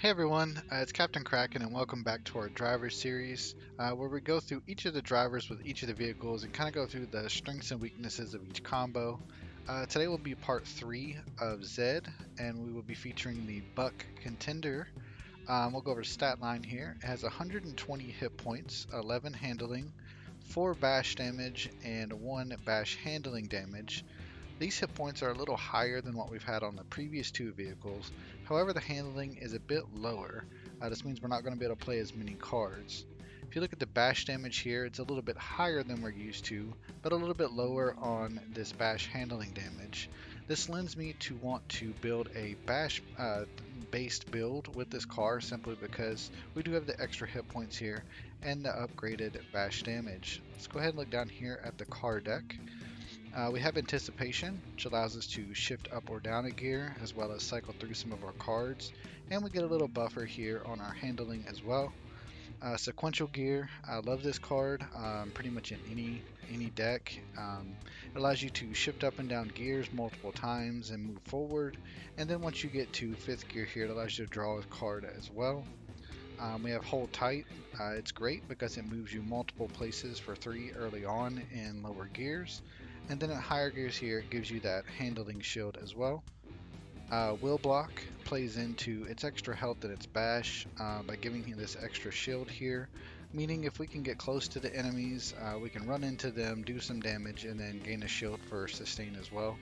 Hey everyone, it's Captain Kraken and welcome back to our driver series where we go through each of the drivers with each of the vehicles and kind of go through the strengths and weaknesses of each combo. Today will be part 3 of Zed and we will be featuring the Buck Contender. We'll go over stat line here. It has 120 hit points, 11 handling, 4 bash damage, and 1 bash handling damage. These hit points are a little higher than what we've had on the previous two vehicles. However, the handling is a bit lower. This means we're not going to be able to play as many cards. If you look at the bash damage here, it's a little bit higher than we're used to, but a little bit lower on this bash handling damage. This lends me to want to build a bash based build with this car simply because we do have the extra hit points here and the upgraded bash damage. Let's go ahead and look down here at the car deck. We have Anticipation, which allows us to shift up or down a gear, as well as cycle through some of our cards. And we get a little buffer here on our handling as well. Sequential Gear, I love this card, pretty much in any deck. It allows you to shift up and down gears multiple times and move forward. And then once you get to 5th gear here, it allows you to draw a card as well. We have Hold Tight. It's great because it moves you multiple places for 3 early on in lower gears. And then at higher gears here, it gives you that handling shield as well. Will Block plays into its extra health and its bash by giving you this extra shield here. Meaning if we can get close to the enemies, we can run into them, do some damage, and then gain a shield for sustain as well.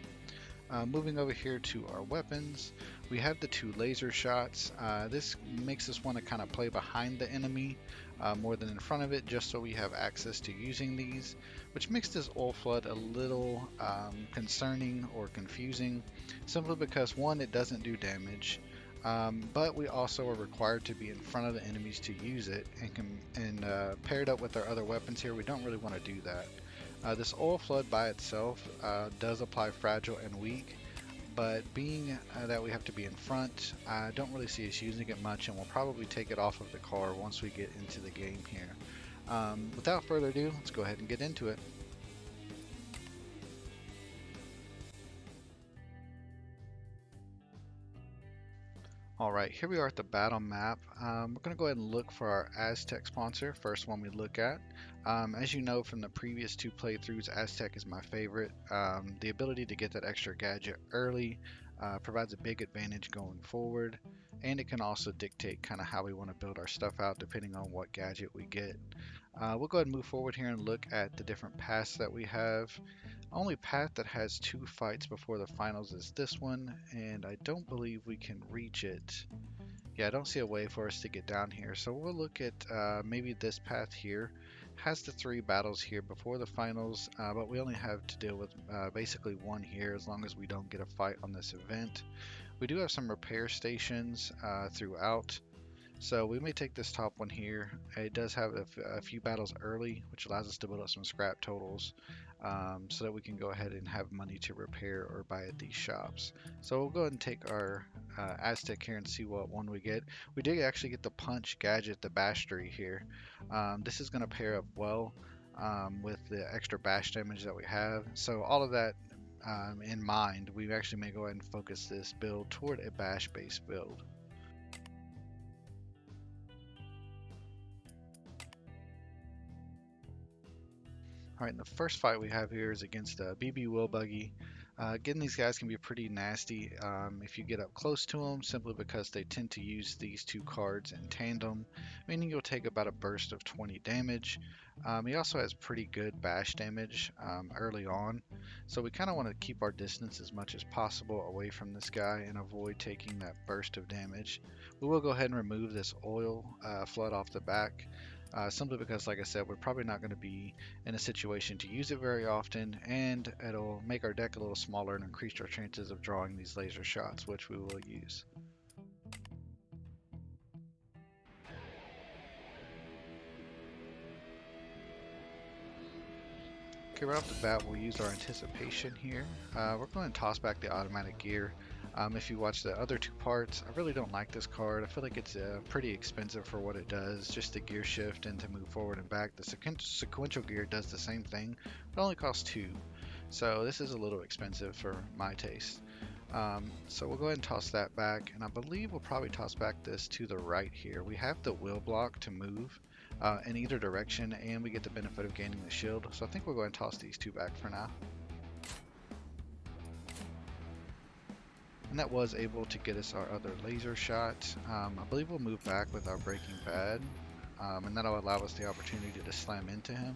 Moving over here to our weapons, we have the 2 laser shots. This makes us want to kind of play behind the enemy more than in front of it, just so we have access to using these, which makes this oil flood a little concerning or confusing, simply because one, it doesn't do damage, but we also are required to be in front of the enemies to use it, and paired up with our other weapons here, we don't really want to do that. This oil flood by itself does apply fragile and weak, but being that we have to be in front, I don't really see us using it much, and we'll probably take it off of the car once we get into the game here. Without further ado, let's go ahead and get into it. Alright, here we are at the battle map. We're going to go ahead and look for our Aztec sponsor, first one we look at. As you know from the previous 2 playthroughs, Aztec is my favorite. The ability to get that extra gadget early provides a big advantage going forward, and it can also dictate kind of how we want to build our stuff out depending on what gadget we get. We'll go ahead and move forward here and look at the different paths that we have. Only path that has 2 fights before the finals is this one, and I don't believe we can reach it. Yeah, I don't see a way for us to get down here, so we'll look at maybe this path here. Has the 3 battles here before the finals, but we only have to deal with basically 1 here as long as we don't get a fight on this event. We do have some repair stations throughout, so we may take this top one here. It does have a few battles early, which allows us to build up some scrap totals so that we can go ahead and have money to repair or buy at these shops. So we'll go ahead and take our Aztec here and see what one we get. We did actually get the Punch Gadget, the Bastry here. This is going to pair up well with the extra bash damage that we have. So all of that in mind, we actually may go ahead and focus this build toward a bash based build. Alright, the first fight we have here is against the BB Will Buggy. Getting these guys can be pretty nasty if you get up close to them, simply because they tend to use these 2 cards in tandem, meaning you'll take about a burst of 20 damage. He also has pretty good bash damage early on, so we kind of want to keep our distance as much as possible away from this guy and avoid taking that burst of damage. We will go ahead and remove this oil flood off the back. Simply because, like I said, we're probably not going to be in a situation to use it very often, and it'll make our deck a little smaller and increase our chances of drawing these laser shots, which we will use. Okay, right off the bat, we'll use our Anticipation here. We're going to toss back the automatic gear. If you watch the other 2 parts, I really don't like this card. I feel like it's pretty expensive for what it does, just the gear shift and to move forward and back. The sequential gear does the same thing, but only costs 2. So this is a little expensive for my taste. So we'll go ahead and toss that back, and I believe we'll probably toss back this to the right here. We have the wheel block to move in either direction, and we get the benefit of gaining the shield. So I think we'll go ahead and toss these two back for now. And that was able to get us our other laser shot. I believe we'll move back with our Breaking Bad, and that'll allow us the opportunity to slam into him.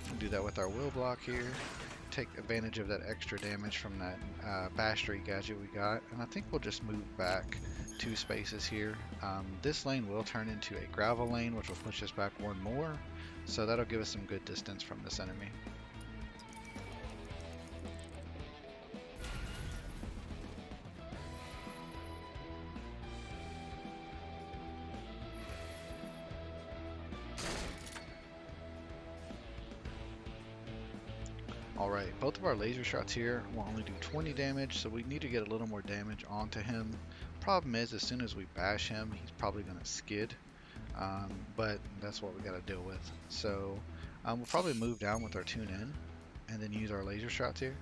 We'll do that with our wheel block here. Take advantage of that extra damage from that Bastry gadget we got, and I think we'll just move back 2 spaces here. This lane will turn into a gravel lane, which will push us back 1 more, so that'll give us some good distance from this enemy. Alright, both of our laser shots here will only do 20 damage, so we need to get a little more damage onto him. Problem is, as soon as we bash him, he's probably going to skid, but that's what we got to deal with. So we'll probably move down with our tune in, and then use our laser shots here.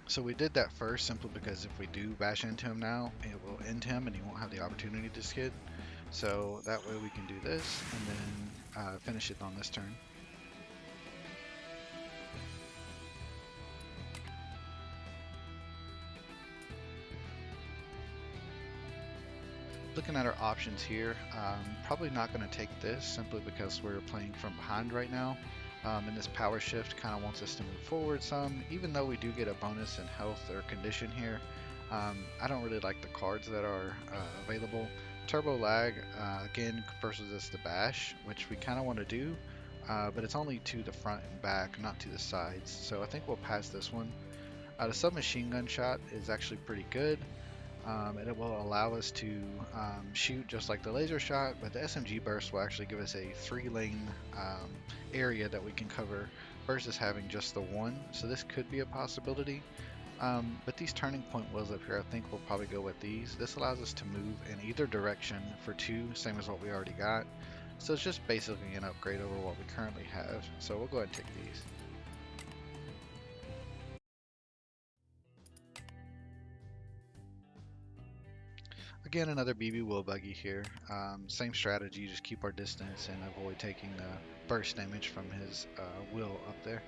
So we did that first simply because if we do bash into him now, it will end him and he won't have the opportunity to skid. So that way we can do this and then finish it on this turn. Looking at our options here, probably not going to take this simply because we're playing from behind right now. And this power shift kind of wants us to move forward some, even though we do get a bonus in health or condition here. I don't really like the cards that are available. Turbo lag again forces us to bash, which we kind of want to do, but it's only to the front and back, not to the sides. So I think we'll pass this one. The submachine gun shot is actually pretty good. And it will allow us to shoot just like the laser shot, but the SMG burst will actually give us a 3-lane area that we can cover versus having just the one. So this could be a possibility. But these turning point wheels up here, I think we'll probably go with these. This allows us to move in either direction for 2, same as what we already got. So it's just basically an upgrade over what we currently have. So we'll go ahead and take these. Again, another BB wheel buggy here. Same strategy, just keep our distance and avoid taking the burst damage from his wheel up there.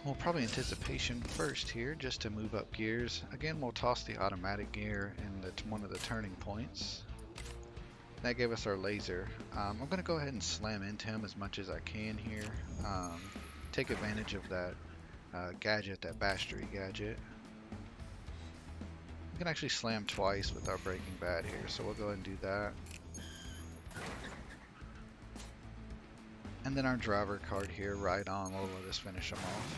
We'll probably anticipation first here just to move up gears. Again, we'll toss the automatic gear in one of the turning points. That gave us our laser. I'm going to go ahead and slam into him as much as I can here. Take advantage of that gadget, that Bastry gadget. We can actually slam twice with our Breaking Bad here, so we'll go ahead and do that. And then our driver card here, right on, will let us finish him off.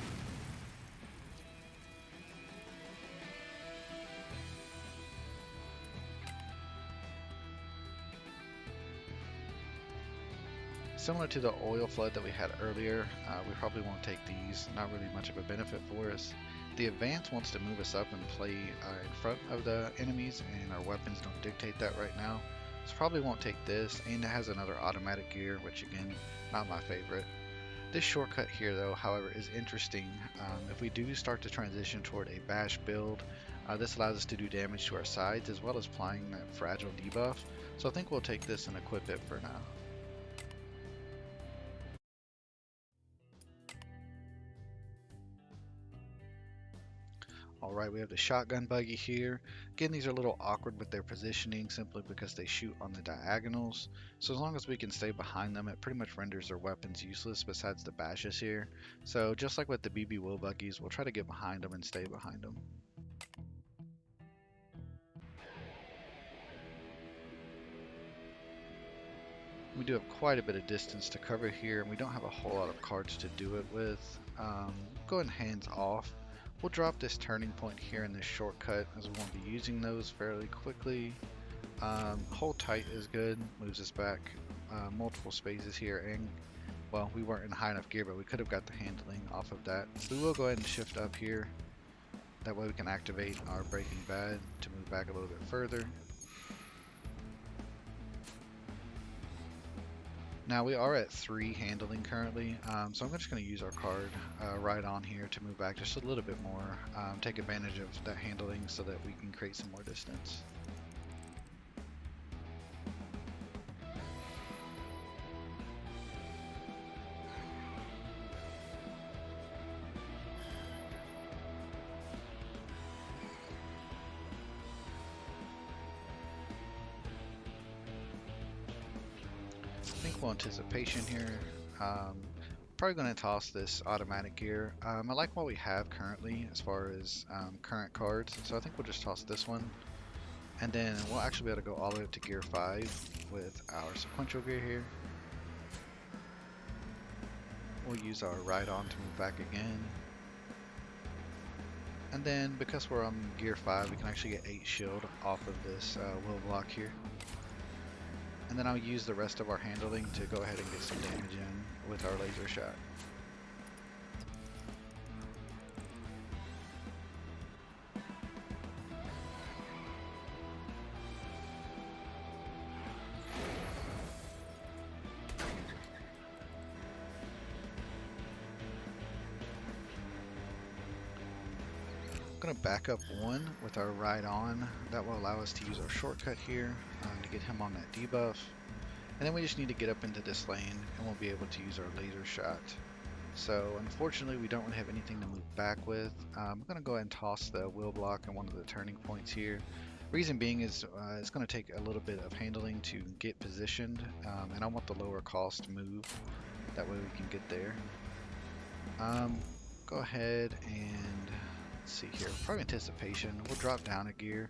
Similar to the oil flood that we had earlier, we probably won't take these, not really much of a benefit for us. The advance wants to move us up and play in front of the enemies, and our weapons don't dictate that right now. So probably won't take this, and it has another automatic gear, which again, not my favorite. This shortcut here though, however, is interesting. If we do start to transition toward a bash build, this allows us to do damage to our sides as well as applying that fragile debuff. So I think we'll take this and equip it for now. Alright, we have the shotgun buggy here. Again, these are a little awkward with their positioning simply because they shoot on the diagonals. So as long as we can stay behind them, it pretty much renders their weapons useless besides the bashes here. So just like with the BB wheel buggies, we'll try to get behind them and stay behind them. We do have quite a bit of distance to cover here, and we don't have a whole lot of cards to do it with. Going hands off. We'll drop this turning point here in this shortcut as we won't be using those fairly quickly. Hold tight is good, moves us back multiple spaces here, and well, we weren't in high enough gear, but we could have got the handling off of that. We will go ahead and shift up here. That way we can activate our Breaking Bad to move back a little bit further. Now we are at 3 handling currently, so I'm just going to use our card right on here to move back just a little bit more, take advantage of that handling so that we can create some more distance. Thinkful anticipation here. Probably going to toss this automatic gear. I like what we have currently as far as current cards, so I think we'll just toss this one. And then we'll actually be able to go all the way up to gear 5 with our sequential gear here. We'll use our ride on to move back again. And then because we're on gear 5, we can actually get 8 shield off of this wheel block here. And then I'll use the rest of our handling to go ahead and get some damage in with our laser shot. I'm going to back up 1 with our ride on. That will allow us to use our shortcut here to get him on that debuff. And then we just need to get up into this lane and we'll be able to use our laser shot. So unfortunately we don't really have anything to move back with. I'm going to go ahead and toss the wheel block in one of the turning points here. Reason being is it's going to take a little bit of handling to get positioned, and I want the lower cost move. That way we can get there. Go ahead and let's see here. Probably anticipation. We'll drop down a gear.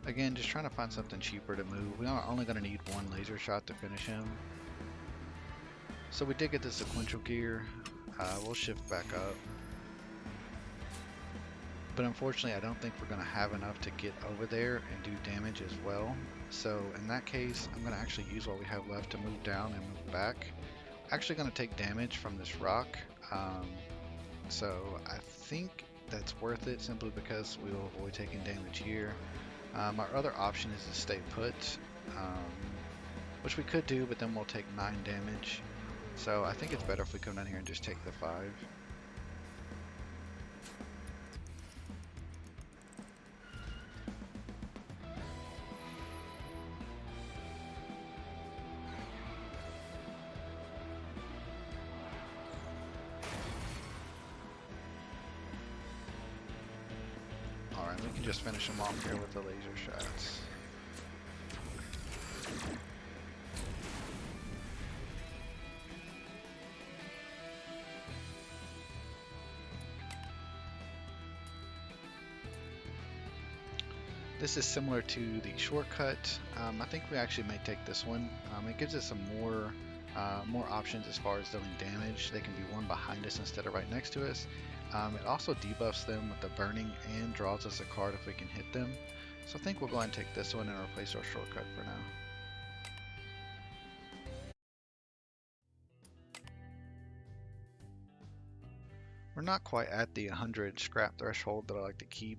Again, just trying to find something cheaper to move. We are only going to need 1 laser shot to finish him. So we did get the sequential gear. We'll shift back up. But unfortunately, I don't think we're going to have enough to get over there and do damage as well. So in that case, I'm going to actually use what we have left to move down and move back. Actually going to take damage from this rock. So I think that's worth it simply because we will avoid taking damage here. Our other option is to stay put, which we could do, but then we'll take 9 damage. So I think it's better if we come down here and just take the 5. Alright, we can just finish them off here with the laser shots. This is similar to the shortcut. I think we actually may take this one. It gives us some more options as far as dealing damage. They can be one behind us instead of right next to us. It also debuffs them with the burning and draws us a card if we can hit them. So I think we'll go ahead and take this one and replace our shortcut for now. We're not quite at the 100 scrap threshold that I like to keep,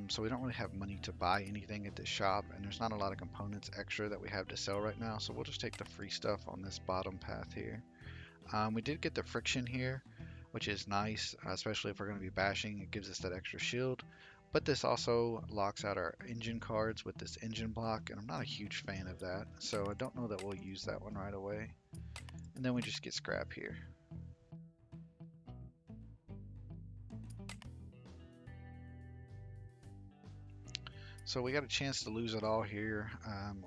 so we don't really have money to buy anything at this shop, and there's not a lot of components extra that we have to sell right now, so we'll just take the free stuff on this bottom path here. We did get the friction here, which is nice, especially if we're going to be bashing. It gives us that extra shield, but this also locks out our engine cards with this engine block, and I'm not a huge fan of that, so I don't know that we'll use that one right away. And then we just get scrap here. So we got a chance to lose it all here,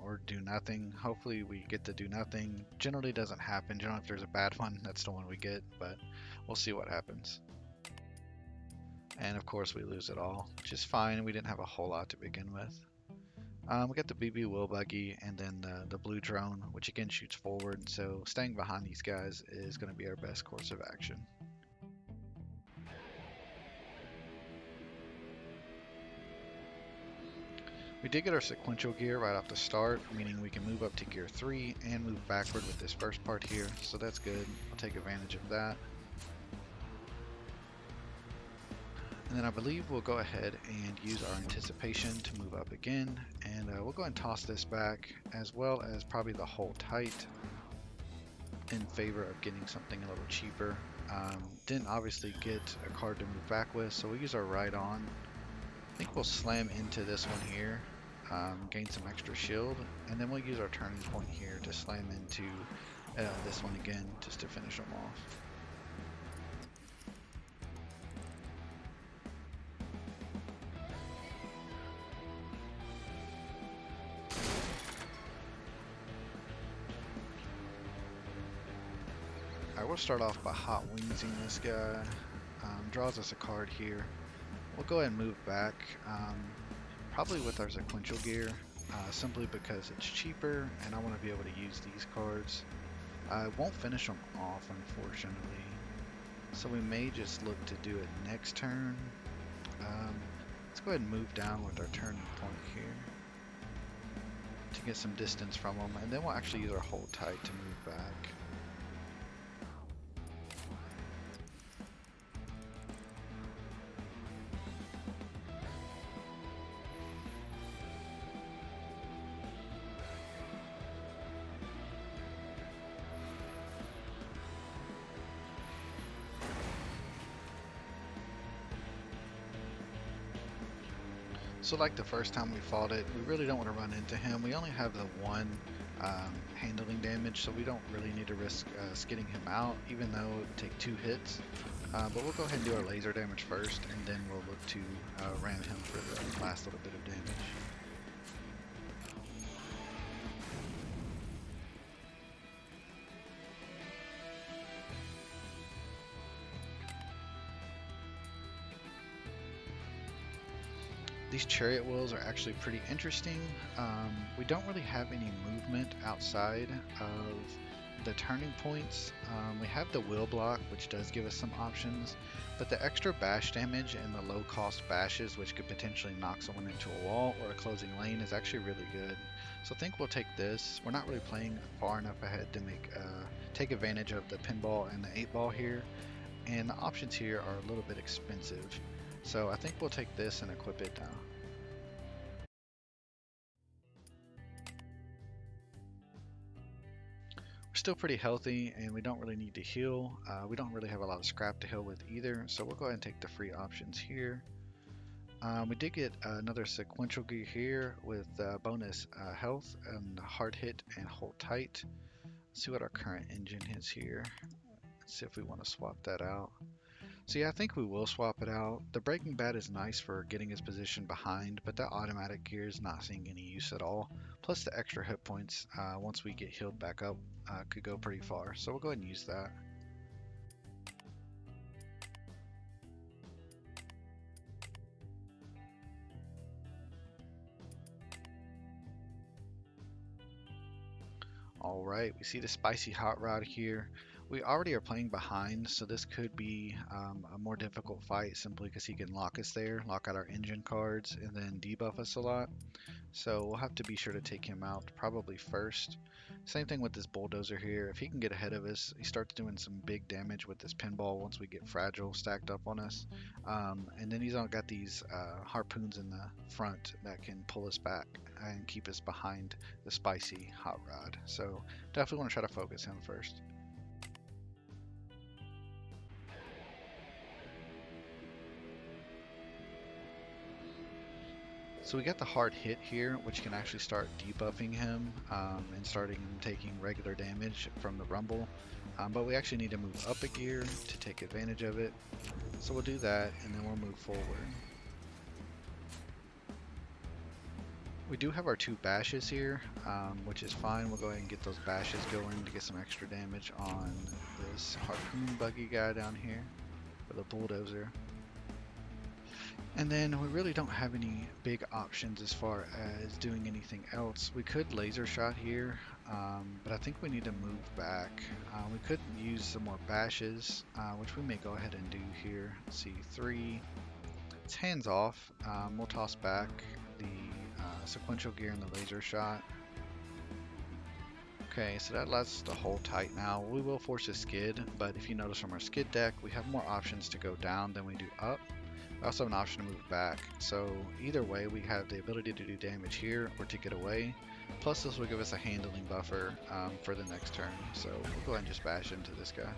or do nothing. Hopefully we get to do nothing. Generally doesn't happen. Generally if there's a bad one, that's the one we get, but we'll see what happens. And of course we lose it all, which is fine. We didn't have a whole lot to begin with. We got the BB wheel buggy and then the blue drone, which again shoots forward. So staying behind these guys is going to be our best course of action. We did get our sequential gear right off the start, meaning we can move up to gear 3 and move backward with this first part here, so that's good. I'll take advantage of that. And then I believe we'll go ahead and use our anticipation to move up again, and we'll go ahead and toss this back, as well as probably the hold tight. in favor of getting something a little cheaper. Didn't obviously get a card to move back with, so we'll use our right on. I think we'll slam into this one here, gain some extra shield, and then we'll use our turning point here to slam into this one again, just to finish them off. Alright, we'll start off by hot wingsing this guy. Draws us a card here. We'll go ahead and move back, probably with our sequential gear, simply because it's cheaper and I want to be able to use these cards. I won't finish them off, unfortunately, so we may just look to do it next turn. Let's go ahead and move down with our turning point here to get some distance from them, and then we'll actually use our hold tight to move back. So like the first time we fought it, we really don't want to run into him. We only have the one handling damage, so we don't really need to risk skidding him out, even though it would take 2 hits. But we'll go ahead and do our laser damage first, and then we'll look to ram him for the last little bit of damage. These chariot wheels are actually pretty interesting. We don't really have any movement outside of the turning points. We have the wheel block, which does give us some options, but the extra bash damage and the low cost bashes, which could potentially knock someone into a wall or a closing lane, is actually really good. So I think we'll take this. We're not really playing far enough ahead to take advantage of the pinball and the 8-ball here, and the options here are a little bit expensive. So I think we'll take this and equip it now. We're still pretty healthy and we don't really need to heal. We don't really have a lot of scrap to heal with either, so we'll go ahead and take the free options here. We did get another sequential gear here with bonus health and hard hit and hold tight. Let's see what our current engine is here. Let's see if we want to swap that out. So yeah, I think we will swap it out. The Breaking Bad is nice for getting his position behind, but that automatic gear is not seeing any use at all. Plus the extra hit points, once we get healed back up, could go pretty far. So we'll go ahead and use that. Alright, we see the spicy hot rod here. We already are playing behind, so this could be a more difficult fight simply because he can lock us there, lock out our engine cards, and then debuff us a lot. So we'll have to be sure to take him out probably first. Same thing with this bulldozer here. If he can get ahead of us, he starts doing some big damage with this pinball once we get fragile stacked up on us. And then he's got these harpoons in the front that can pull us back and keep us behind the spicy hot rod. So definitely want to try to focus him first. So we got the hard hit here, which can actually start debuffing him and starting taking regular damage from the rumble. But we actually need to move up a gear to take advantage of it. So we'll do that and then we'll move forward. We do have our 2 bashes here, which is fine. We'll go ahead and get those bashes going to get some extra damage on this harpoon buggy guy down here, or the bulldozer. And then we really don't have any big options as far as doing anything else. We could laser shot here, but I think we need to move back. We could use some more bashes, which we may go ahead and do here. Let's see, 3. It's hands off. We'll toss back the sequential gear and the laser shot. Okay, so that allows us to hold tight now. We will force a skid, but if you notice from our skid deck, we have more options to go down than we do up. We also have an option to move back. So either way, we have the ability to do damage here or to get away. Plus this will give us a handling buffer for the next turn. So we'll go ahead and just bash into this guy.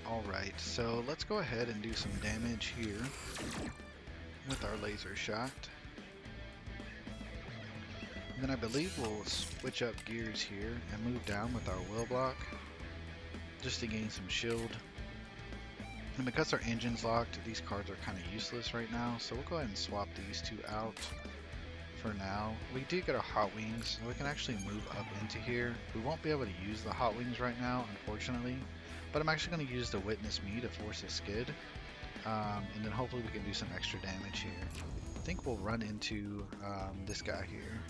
Alright, so let's go ahead and do some damage here with our laser shot. And then I believe we'll switch up gears here and move down with our will block just to gain some shield. And because our engine's locked, these cards are kind of useless right now, so we'll go ahead and swap these two out for now. We do get our hot wings, so we can actually move up into here. We won't be able to use the hot wings right now, unfortunately. But I'm actually going to use the Witness Me to force a skid, and then hopefully we can do some extra damage here. I think we'll run into this guy here.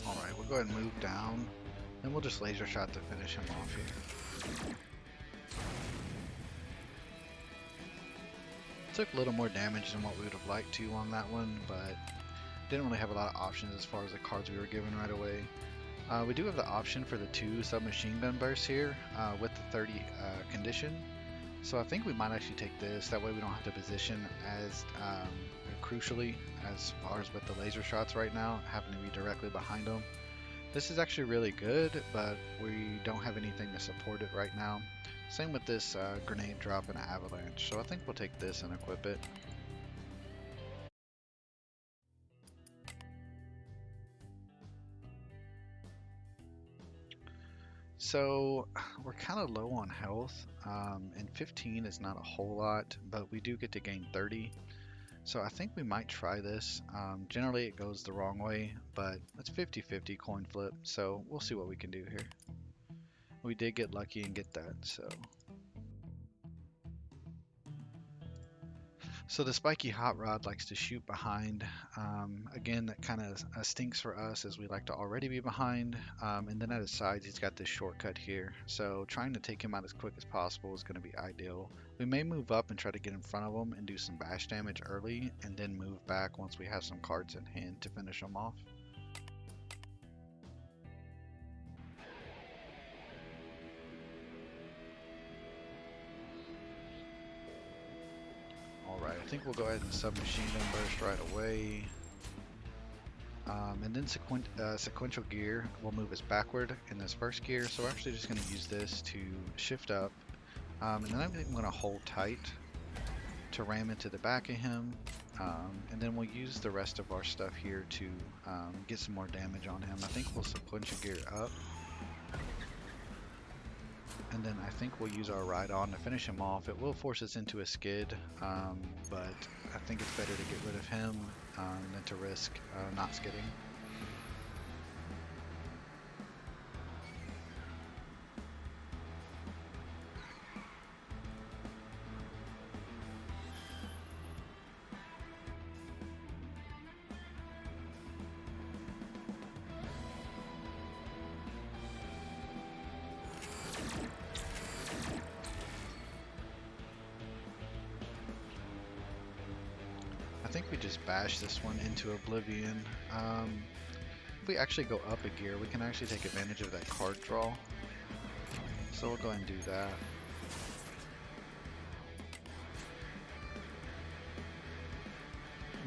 Alright, we'll go ahead and move down, and we'll just laser shot to finish him off here. Took a little more damage than what we would have liked to on that one, but didn't really have a lot of options as far as the cards we were given right away. We do have the option for the 2 submachine gun bursts here with the 30 condition. So I think we might actually take this, that way we don't have to position as crucially as far as with the laser shots right now, happen to be directly behind them. This is actually really good, but we don't have anything to support it right now. Same with this grenade drop and avalanche, so I think we'll take this and equip it. So we're kind of low on health, and 15 is not a whole lot, but we do get to gain 30. So I think we might try this. Generally it goes the wrong way, but it's 50-50 coin flip, so we'll see what we can do here. We did get lucky and get that, so. So the spiky hot rod likes to shoot behind. Again, that kind of stinks for us as we like to already be behind. And then at his sides, he's got this shortcut here. So trying to take him out as quick as possible is going to be ideal. We may move up and try to get in front of him and do some bash damage early, and then move back once we have some cards in hand to finish him off. Alright, I think we'll go ahead and submachine gun burst right away. And then sequential gear will move us backward in this first gear, so we're actually just going to use this to shift up. And then I'm going to hold tight to ram into the back of him. And then we'll use the rest of our stuff here to get some more damage on him. I think we'll sequential gear up. And then I think we'll use our ride on to finish him off. It will force us into a skid, but I think it's better to get rid of him than to risk not skidding. I think we just bash this one into oblivion. If we actually go up a gear, we can actually take advantage of that card draw. So we'll go ahead and do that.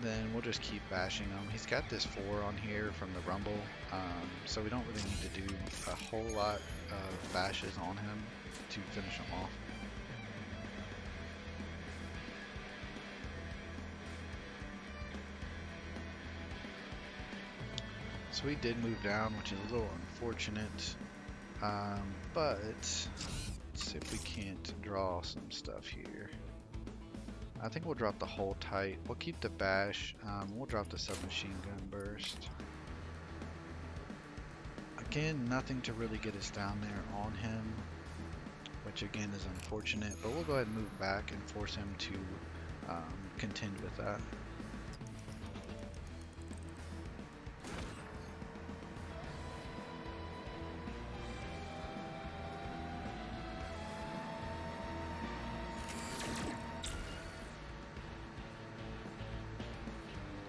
Then we'll just keep bashing him. He's got this 4 on here from the rumble, so we don't really need to do a whole lot of bashes on him to finish him off. So we did move down, which is a little unfortunate, but let's see if we can't draw some stuff here. I think we'll drop the hold tight. We'll keep the bash. We'll drop the submachine gun burst. Again, nothing to really get us down there on him, which again is unfortunate, but we'll go ahead and move back and force him to contend with that.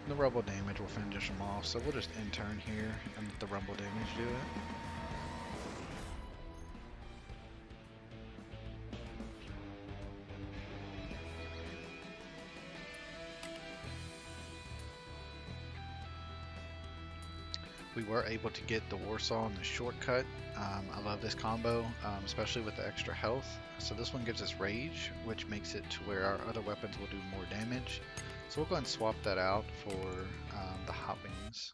The rumble damage will finish him off, so we'll just intern here and let the rumble damage do it. We were able to get the Warsaw in the shortcut. I love this combo, especially with the extra health. So this one gives us rage, which makes it to where our other weapons will do more damage. So we'll go ahead and swap that out for the hot wings.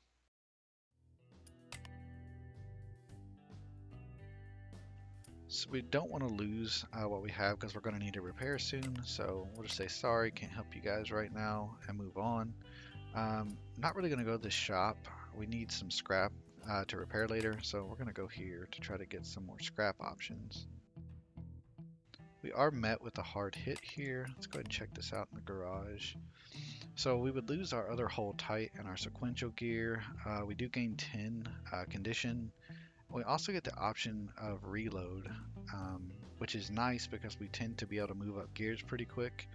So we don't want to lose what we have because we're going to need to repair soon. So we'll just say sorry, can't help you guys right now, and move on. Not really going to go to this shop. We need some scrap to repair later, so we're going to go here to try to get some more scrap options. We are met with a hard hit here. Let's go ahead and check this out in the garage. So we would lose our other hold tight and our sequential gear. We do gain 10 condition. We also get the option of reload, which is nice because we tend to be able to move up gears pretty quick.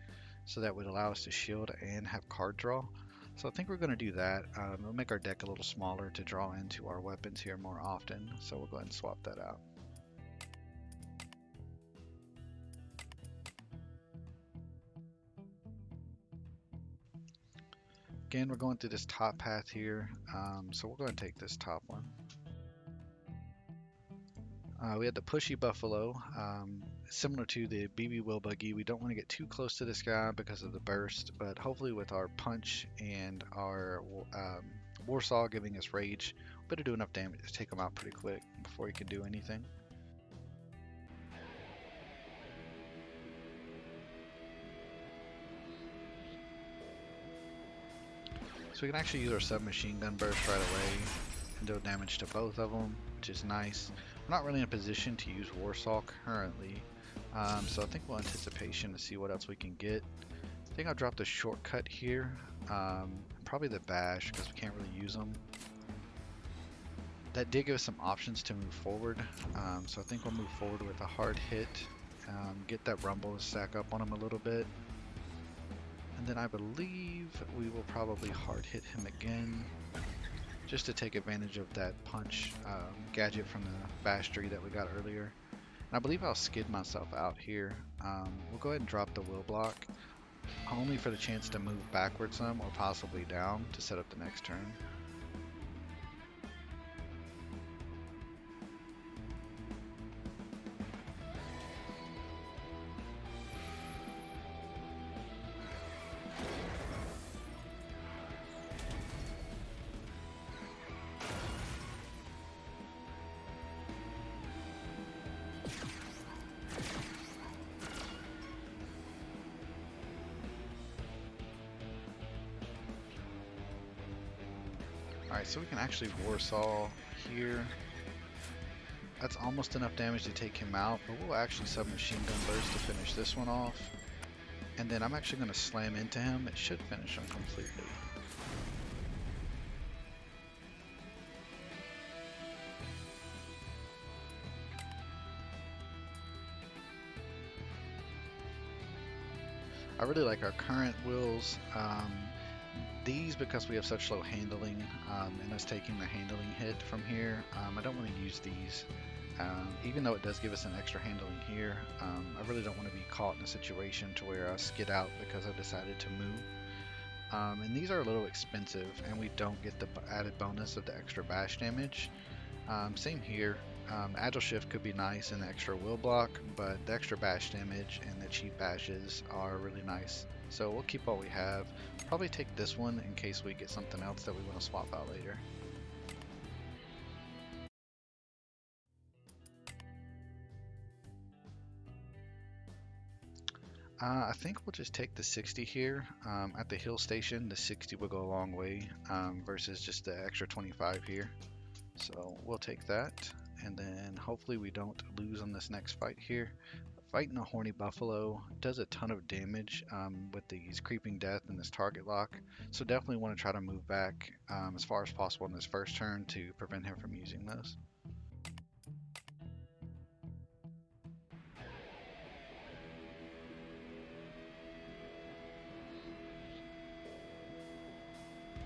So that would allow us to shield and have card draw. So I think we're going to do that. It'll make our deck a little smaller to draw into our weapons here more often. So we'll go ahead and swap that out. Again, we're going through this top path here, so we'll go ahead and take this top one. We had the pushy buffalo, similar to the BB wheel buggy. We don't want to get too close to this guy because of the burst, but hopefully with our punch and our Warsaw giving us rage, we'll better do enough damage to take him out pretty quick before he can do anything. So we can actually use our submachine gun burst right away and do damage to both of them, which is nice. We're not really in a position to use Warsaw currently, so I think we'll anticipation to see what else we can get. I think I'll drop the shortcut here, probably the bash because we can't really use them. That did give us some options to move forward, so I think we'll move forward with a hard hit, get that rumble to stack up on him a little bit. And then I believe we will probably hard hit him again, just to take advantage of that punch gadget from the bash tree that we got earlier. And I believe I'll skid myself out here. We'll go ahead and drop the will block, only for the chance to move backwards some or possibly down to set up the next turn. Alright, so we can actually Warsaw here. That's almost enough damage to take him out, but we'll actually submachine gun burst to finish this one off. And then I'm actually going to slam into him. It should finish him completely. I really like our current wills. These, because we have such low handling and us taking the handling hit from here, I don't want to use these. Even though it does give us an extra handling here, I really don't want to be caught in a situation to where I skid out because I decided to move. And these are a little expensive, and we don't get the added bonus of the extra bash damage. Same here. Agile Shift could be nice and the extra will block, but the extra bash damage and the cheap bashes are really nice. So we'll keep what we have. Probably take this one in case we get something else that we want to swap out later. I think we'll just take the 60 here. At the hill station, the 60 will go a long way versus just the extra 25 here. So we'll take that, and then hopefully we don't lose on this next fight here. Fighting a horny buffalo does a ton of damage with these creeping death and this target lock, so definitely want to try to move back as far as possible in this first turn to prevent him from using those.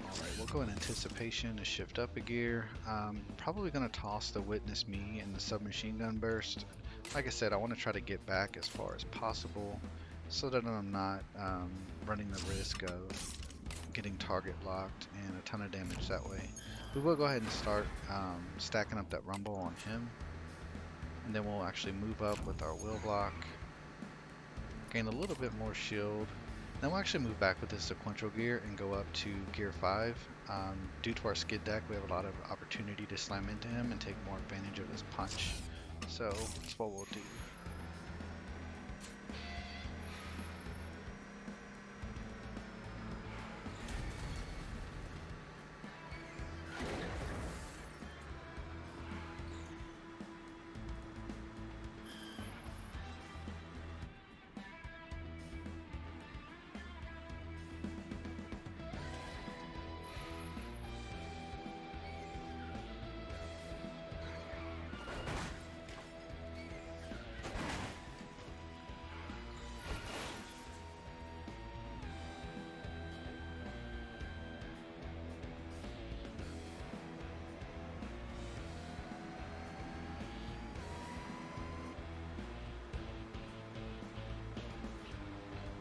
Alright, we'll go in anticipation to shift up a gear. Probably going to toss the Witness Me and the submachine gun burst. Like I said, I want to try to get back as far as possible so that I'm not running the risk of getting target locked and a ton of damage that way. We will go ahead and start stacking up that rumble on him, and then we'll actually move up with our will block, gain a little bit more shield. Then we'll actually move back with this sequential gear and go up to gear 5. Due to our skid deck, we have a lot of opportunity to slam into him and take more advantage of his punch. So that's what we'll do.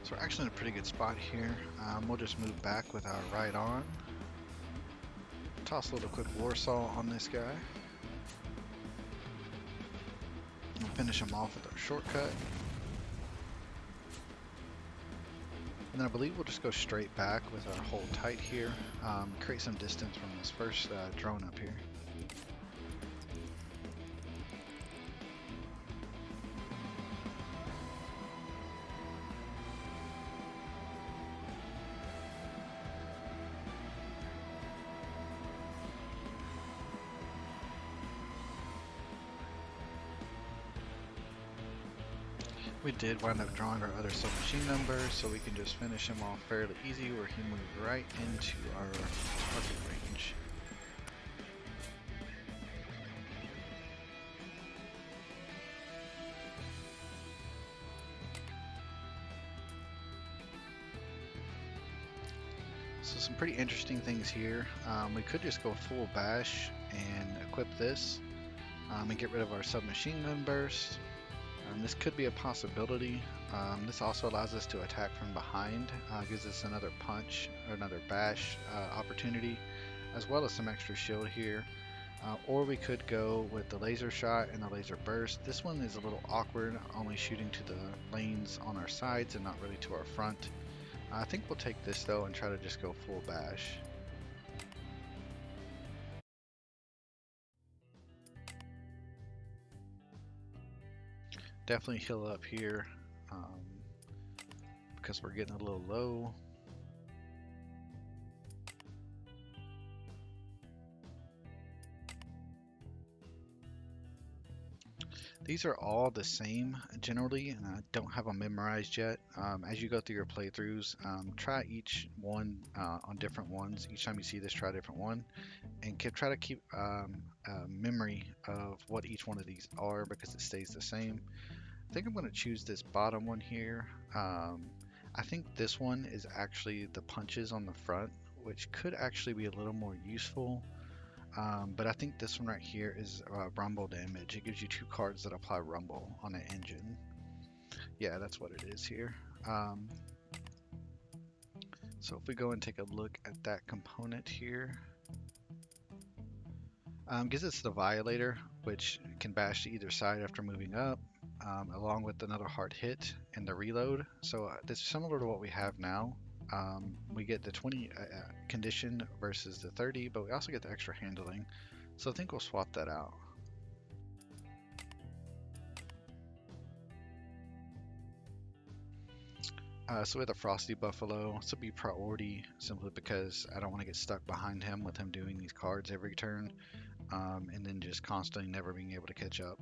So we're actually in a pretty good spot here. We'll just move back with our right on. Toss a little quick Warsaw on this guy. We'll finish him off with our shortcut. And then I believe we'll just go straight back with our hold tight here. Create some distance from this first drone up here. We did wind up drawing our other submachine number, so we can just finish him off fairly easy where he moved right into our target range. So some pretty interesting things here. We could just go full bash and equip this and get rid of our submachine gun burst. This could be a possibility. This also allows us to attack from behind, gives us another punch or another bash opportunity, as well as some extra shield here. Or we could go with the laser shot and the laser burst. This one is a little awkward, only shooting to the lanes on our sides and not really to our front. I think we'll take this though and try to just go full bash. Definitely heal up here because we're getting a little low. These are all the same generally, and I don't have them memorized yet. As you go through your playthroughs, try each one on different ones. Each time you see this, try a different one, and try to keep memory of what each one of these are because it stays the same. I think I'm going to choose this bottom one here. I think this one is actually the punches on the front, which could actually be a little more useful. But I think this one right here is rumble damage. It gives you 2 cards that apply rumble on an engine. Yeah, that's what it is here. So if we go and take a look at that component here, gives us the Violator, which can bash to either side after moving up, along with another hard hit and the reload. So this is similar to what we have now. We get the 20 condition versus the 30, but we also get the extra handling. So I think we'll swap that out. So with a Frosty Buffalo, this will be priority simply because I don't want to get stuck behind him with him doing these cards every turn, and then just constantly never being able to catch up.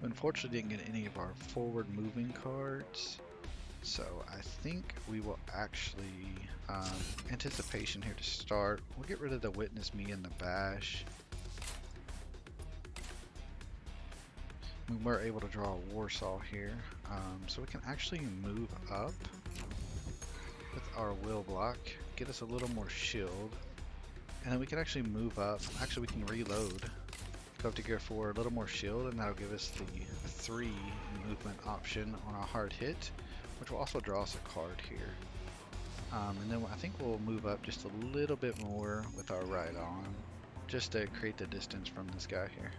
Unfortunately, didn't get any of our forward moving cards, so I think we will actually anticipation here to start. We'll get rid of the Witness Me and the Bash. We were able to draw a Warsaw here, so we can actually move up with our Will Block, get us a little more shield, and then we can actually move up. Actually, we can reload, go up to gear 4, a little more shield, and that'll give us the 3 movement option on a hard hit, which will also draw us a card here. And then I think we'll move up just a little bit more with our Ride On, just to create the distance from this guy here.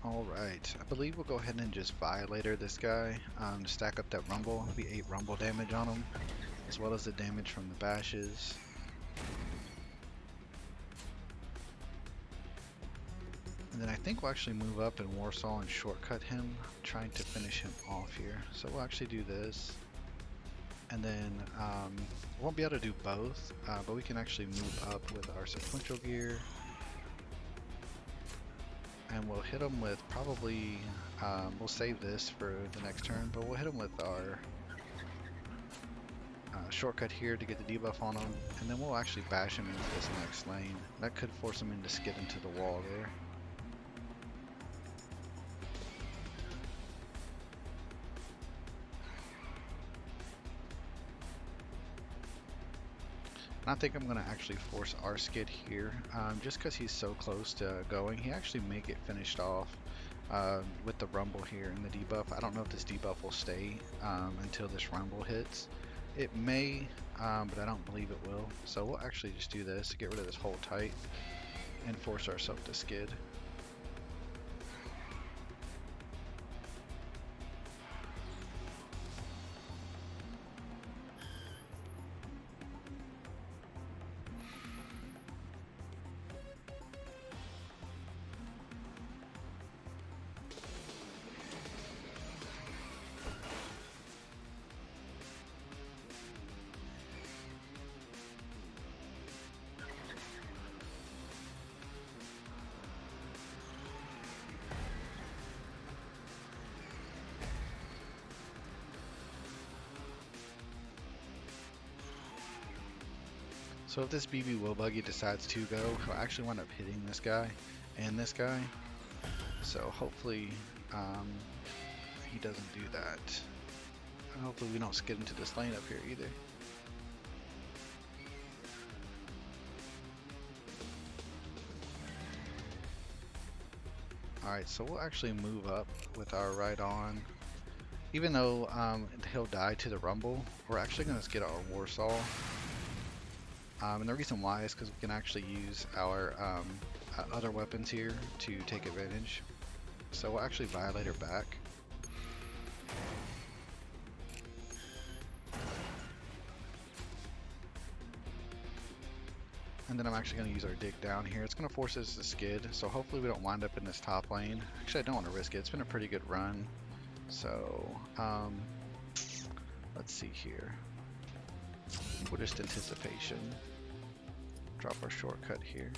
Alright, I believe we'll go ahead and just Violator this guy to stack up that Rumble. It'll be 8 Rumble damage on him, as well as the damage from the bashes. And then I think we'll actually move up in Warsaw and shortcut him, trying to finish him off here. So we'll actually do this. And then we won't be able to do both, but we can actually move up with our sequential gear. And we'll hit him with probably, we'll save this for the next turn, but we'll hit him with our shortcut here to get the debuff on him, and then we'll actually bash him into this next lane. That could force him into skid into the wall there. I think I'm going to actually force our skid here, just because he's so close to going. He actually may get finished off with the Rumble here and the debuff. I don't know if this debuff will stay until this Rumble hits. It may, but I don't believe it will. So we'll actually just do this to get rid of this hold tight and force ourselves to skid. So if this BB Will Buggy decides to go, he'll actually wind up hitting this guy and this guy. So hopefully he doesn't do that. And hopefully we don't skid into this lane up here either. Alright, so we'll actually move up with our Ride On. Even though he'll die to the Rumble, we're actually going to skid our Warsaw. And the reason why is because we can actually use our other weapons here to take advantage. So we'll actually Violator back. And then I'm actually going to use our dig down here. It's going to force us to skid, so hopefully we don't wind up in this top lane. Actually, I don't want to risk it. It's been a pretty good run. So, let's see here. We'll just anticipation. Drop our shortcut here.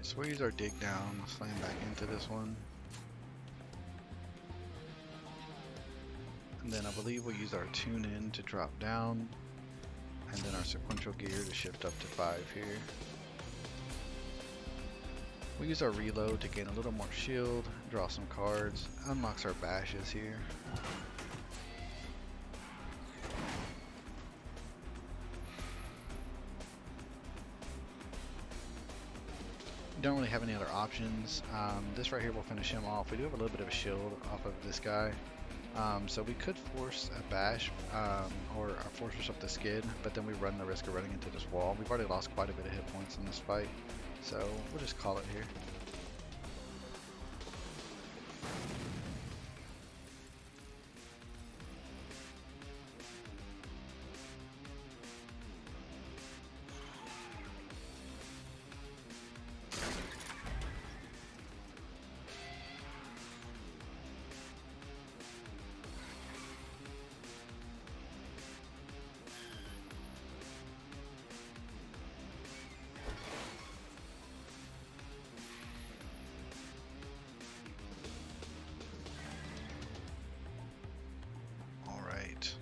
So we'll use our dig down, slam back into this one. And then I believe we'll use our tune in to drop down. And then our sequential gear to shift up to 5 here. We'll use our reload to gain a little more shield, draw some cards, unlocks our bashes here. Don't really have any other options. This right here will finish him off. We do have a little bit of a shield off of this guy. So we could force a bash or force us up the skid, but then we run the risk of running into this wall. We've already lost quite a bit of hit points in this fight, so we'll just call it here.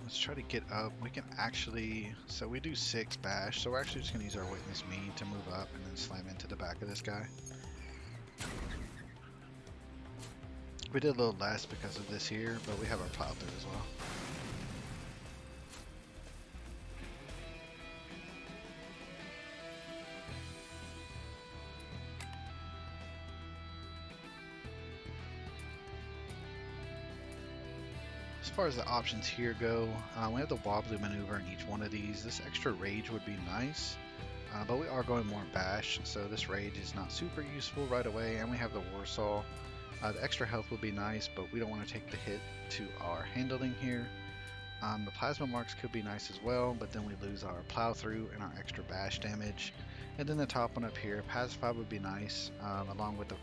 Let's try to get up. We can actually, so we do 6 bash, so we're actually just going to use our witness me to move up and then slam into the back of this guy. We did a little less because of this here, but we have our plow through as well. As far as the options here go, we have the wobbly maneuver in each one of these. This extra rage would be nice, but we are going more bash, so this rage is not super useful right away, and we have the Warsaw. The extra health would be nice, but we don't want to take the hit to our handling here. The plasma marks could be nice as well, but then we lose our plow through and our extra bash damage. And then the top one up here, pacify would be nice, along with the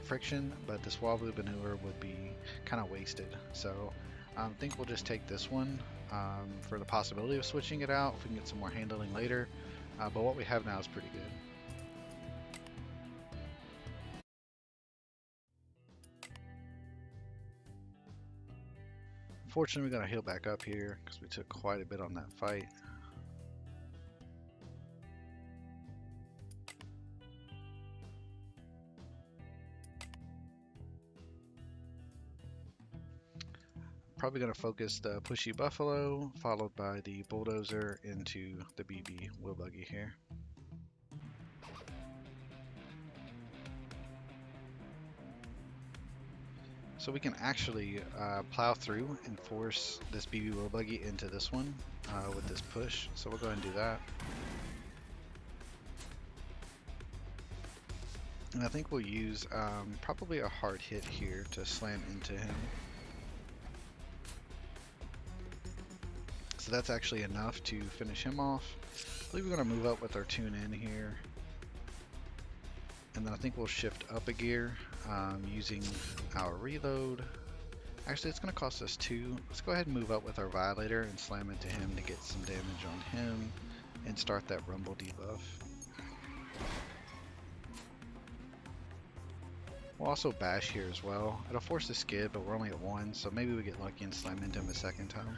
friction, but this wobbly maneuver would be kind of wasted. So I think we'll just take this one for the possibility of switching it out if we can get some more handling later. But what we have now is pretty good. Fortunately, we got to heal back up here because we took quite a bit on that fight. Probably going to focus the pushy buffalo, followed by the bulldozer into the BB wheel buggy here. So we can actually plow through and force this BB wheel buggy into this one with this push. So we'll go ahead and do that. And I think we'll use probably a hard hit here to slam into him. So that's actually enough to finish him off. I believe we're going to move up with our tune in here. And then I think we'll shift up a gear using our reload. Actually, it's going to cost us 2. Let's go ahead and move up with our Violator and slam into him to get some damage on him and start that Rumble debuff. We'll also bash here as well. It'll force the skid, but we're only at 1, so maybe we get lucky and slam into him a second time.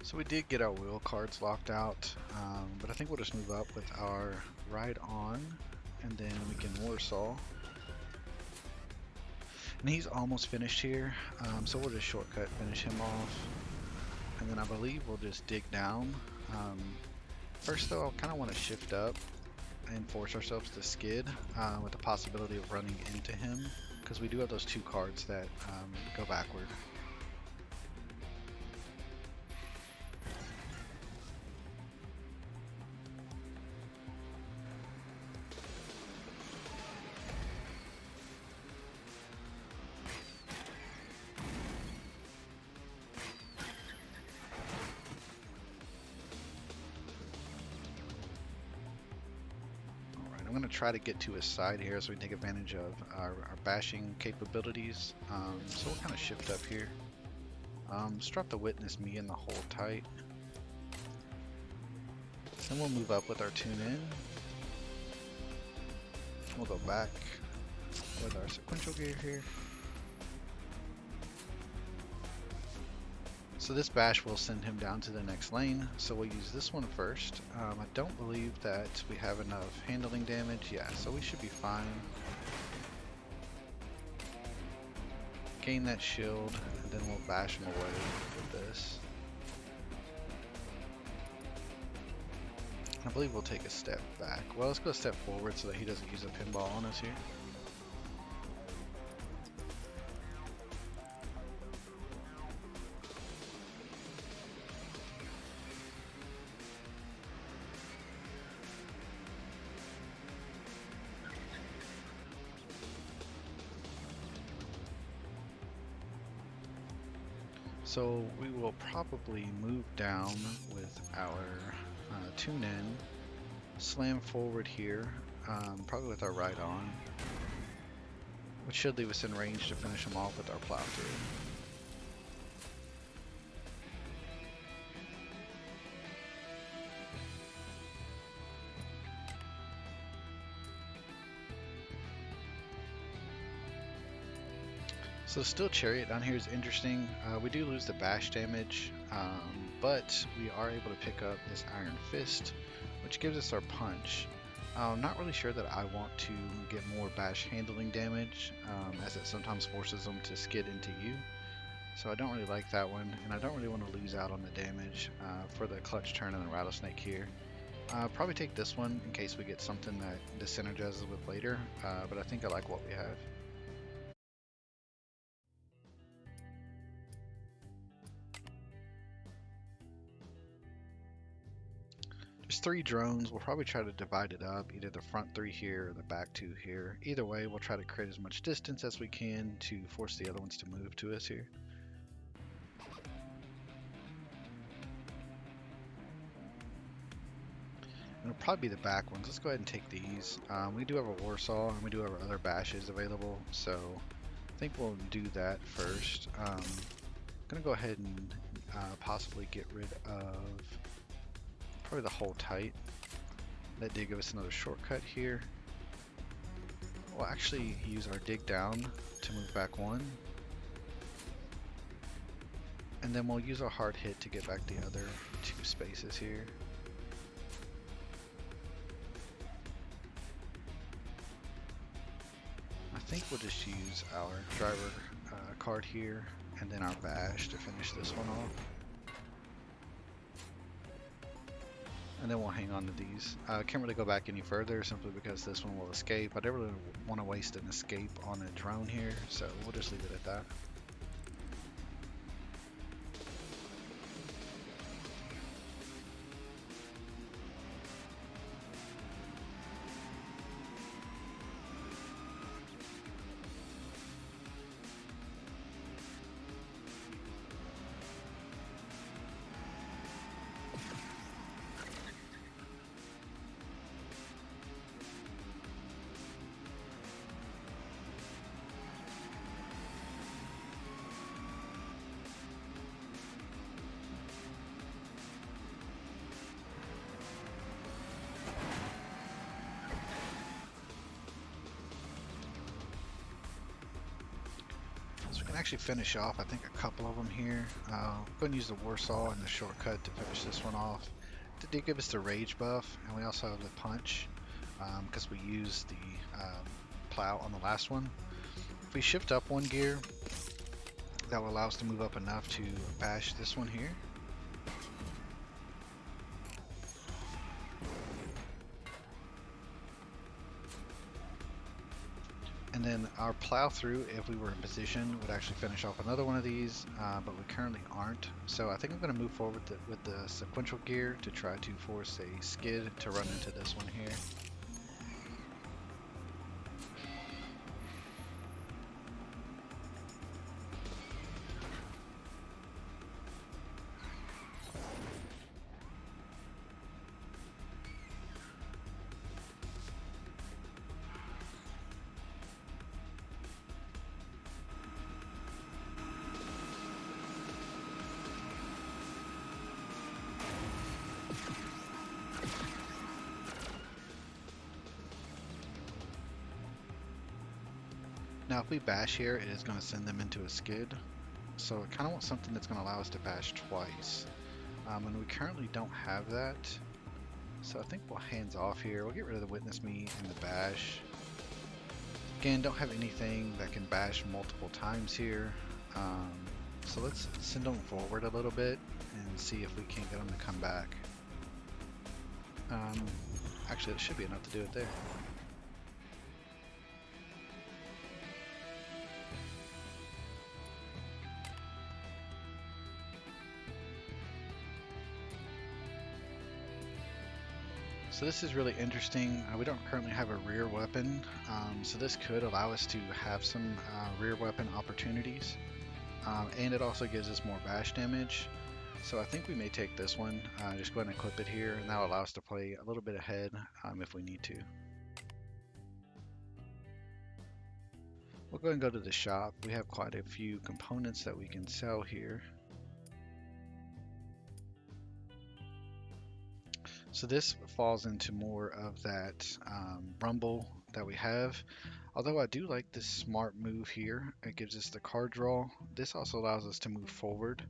So we did get our wheel cards locked out, but I think we'll just move up with our ride on, and then we can Warsaw. And he's almost finished here, so we'll just shortcut finish him off. And then I believe we'll just dig down. First though, I kind of want to shift up and force ourselves to skid with the possibility of running into him, because we do have those 2 cards that go backward. I'm going to try to get to his side here so we can take advantage of our bashing capabilities. So we'll kind of shift up here. Let's drop the witness me and the hold tight. Then we'll move up with our tune in. We'll go back with our sequential gear here. So this bash will send him down to the next lane, so we'll use this one first. I don't believe that we have enough handling damage. Yeah, so we should be fine. Gain that shield, and then we'll bash him away with this. I believe we'll take a step back. Well, let's go a step forward so that he doesn't use a pinball on us here. So we will probably move down with our tune in, slam forward here, probably with our right on, which should leave us in range to finish him off with our plow through. So Steel Chariot down here is interesting. We do lose the bash damage, but we are able to pick up this Iron Fist, which gives us our punch. I'm not really sure that I want to get more bash handling damage, as it sometimes forces them to skid into you. So I don't really like that one, and I don't really want to lose out on the damage for the clutch turn and the rattlesnake here. Probably take this one in case we get something that this synergizes with later, but I think I like what we have. There's 3 drones. We'll probably try to divide it up, either the front 3 here or the back 2 here. Either way, we'll try to create as much distance as we can to force the other ones to move to us here. It'll probably be the back ones. Let's go ahead and take these. We do have a Warsaw and we do have our other bashes available, so I think we'll do that first. I'm gonna go ahead and possibly get rid of probably the hold tight. That did give us another shortcut here. We'll actually use our dig down to move back 1. And then we'll use our hard hit to get back the other 2 spaces here. I think we'll just use our driver card here and then our bash to finish this one off. And then we'll hang on to these. Can't really go back any further simply because this one will escape. I don't really want to waste an escape on a drone here, so we'll just leave it at that. can actually finish off, I think, a couple of them here. I'm going to use the Warsaw and the shortcut to finish this one off. It did give us the Rage buff, and we also have the Punch, because we used the Plow on the last one. If we shift up one gear, that will allow us to move up enough to bash this one here. And then our plow through, if we were in position, would actually finish off another one of these, but we currently aren't. So I think I'm going to move forward with the sequential gear to try to force a skid to run into this one here. Now if we bash here, it is going to send them into a skid. So I kind of want something that's going to allow us to bash twice. And we currently don't have that. So I think we'll hands off here. We'll get rid of the Witness Me and the bash. Again, don't have anything that can bash multiple times here. So let's send them forward a little bit and see if we can't get them to come back. Actually, it should be enough to do it there. So this is really interesting. We don't currently have a rear weapon, so this could allow us to have some rear weapon opportunities, and it also gives us more bash damage. So I think we may take this one, just go ahead and equip it here, and that will allow us to play a little bit ahead if we need to. We'll go ahead and go to the shop. We have quite a few components that we can sell here. So this falls into more of that rumble that we have. Although I do like this smart move here. It gives us the card draw. This also allows us to move forward.